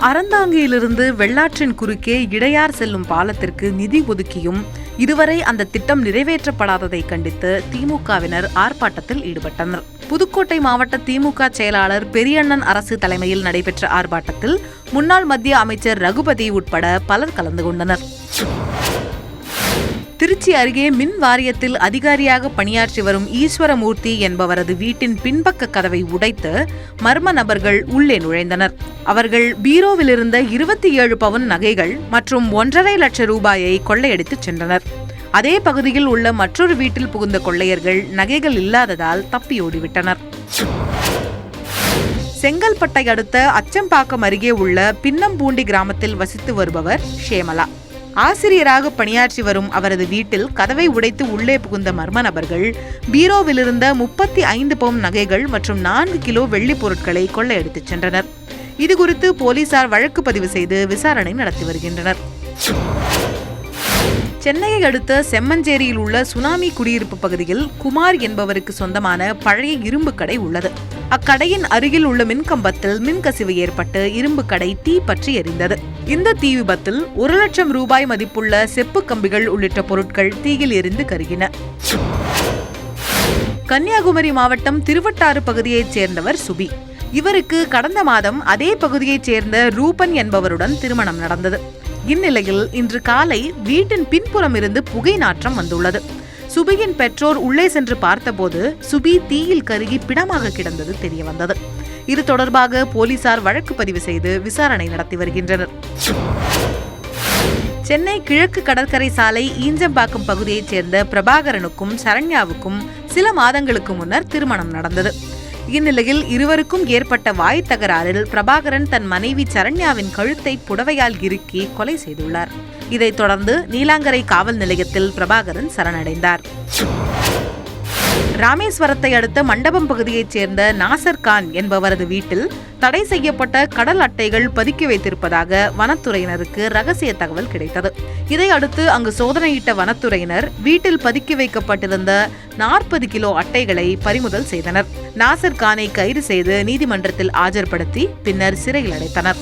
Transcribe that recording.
அறந்தாங்கியிலிருந்து வெள்ளாற்றின் குறுக்கே இடையார் செல்லும் பாலத்திற்கு நிதி ஒதுக்கியும் இதுவரை அந்த திட்டம் நிறைவேற்றப்படாததை கண்டித்து திமுகவினர் ஆர்ப்பாட்டத்தில் ஈடுபட்டனர். புதுக்கோட்டை மாவட்ட திமுக செயலாளர் பெரியண்ணன் அரசு தலைமையில் நடைபெற்ற ஆர்ப்பாட்டத்தில் முன்னாள் மத்திய அமைச்சர் ரகுபதி உட்பட பலர் கலந்து கொண்டனர். திருச்சி அருகே மின் வாரியத்தில் அதிகாரியாக பணியாற்றி வரும் ஈஸ்வரமூர்த்தி என்பவரது வீட்டின் பின்பக்க கதவை உடைத்து மர்ம நபர்கள் உள்ளே நுழைந்தனர். அவர்கள் பீரோவிலிருந்த 27 பவுன் நகைகள் மற்றும் 1.5 லட்சம் ரூபாயை கொள்ளையடித்துச் சென்றனர். அதே பகுதியில் உள்ள மற்றொரு வீட்டில் புகுந்த கொள்ளையர்கள் நகைகள் இல்லாததால் தப்பியோடிவிட்டனர். செங்கல்பட்டை அடுத்த அச்சம்பாக்கம் அருகே உள்ள பின்னம்பூண்டி கிராமத்தில் வசித்து வருபவர் ஷேமலா. ஆசிரியராக பணியாற்றி வரும் அவரது வீட்டில் கதவை உடைத்து உள்ளே புகுந்த மர்ம நபர்கள் பீரோவிலிருந்த 35 பவுன் நகைகள் மற்றும் 4 கிலோ வெள்ளி பொருட்களை கொள்ளையடித்துச் சென்றனர். இதுகுறித்து போலீசார் வழக்கு பதிவு செய்து விசாரணை நடத்தி வருகின்றனர். சென்னையை அடுத்த செம்மஞ்சேரியில் உள்ள சுனாமி குடியிருப்பு பகுதியில் குமார் என்பவருக்கு சொந்தமான பழைய இரும்பு கடை உள்ளது. அக்கடையின் அருகில் உள்ள மின்கம்பத்தில் மின்கசிவு ஏற்பட்டு இரும்பு கடை தீ பற்றி எரிந்தது. இந்த தீ விபத்தில் 1 லட்சம் ரூபாய் மதிப்புள்ள செப்பு கம்பிகள் உள்ளிட்ட பொருட்கள் தீயில் எரிந்து கருகின. கன்னியாகுமரி மாவட்டம் திருவட்டாறு பகுதியைச் சேர்ந்தவர் சுபி. இவருக்கு கடந்த மாதம் அதே பகுதியைச் சேர்ந்த ரூபன் என்பவருடன் திருமணம் நடந்தது. இந்நிலையில் இன்று காலை வீட்டின் பின்புறம் இருந்து புகை நாற்றம் வந்துள்ளது. சுபியின் பெற்றோர் உள்ளே சென்று பார்த்தபோது சுபி தீயில் கருகி பிணமாக கிடந்தது தெரியவந்தது. இது தொடர்பாக போலீசார் வழக்கு பதிவு செய்து விசாரணை நடத்தி வருகின்றனர். சென்னை கிழக்கு கடற்கரை சாலை ஈஞ்சம்பாக்கம் பகுதியைச் சேர்ந்த பிரபாகரனுக்கும் சரண்யாவுக்கும் சில மாதங்களுக்கு முன்னர் திருமணம் நடந்தது. இந்நிலையில் இருவருக்கும் ஏற்பட்ட வாய் தகராறில் பிரபாகரன் தன் மனைவி சரண்யாவின் கழுத்தை புடவையால் இறுக்கி கொலை செய்துள்ளார். இதைத் தொடர்ந்து நீலாங்கரை காவல் நிலையத்தில் பிரபாகரன் சரணடைந்தார். ராமேஸ்வரத்தை அடுத்த மண்டபம் பகுதியைச் சேர்ந்த நாசர் கான் என்பவரது வீட்டில் தடை செய்யப்பட்ட கடல் அட்டைகள் பதுக்கி வைத்திருப்பதாக வனத்துறையினருக்கு ரகசிய தகவல் கிடைத்தது. இதையடுத்து அங்கு சோதனையிட்ட வனத்துறையினர் வீட்டில் பதுக்கி வைக்கப்பட்டிருந்த 40 கிலோ அட்டைகளை பறிமுதல் செய்தனர். நாசர் கானை கைது செய்து நீதிமன்றத்தில் ஆஜர்படுத்தி பின்னர் சிறையில் அடைத்தனர்.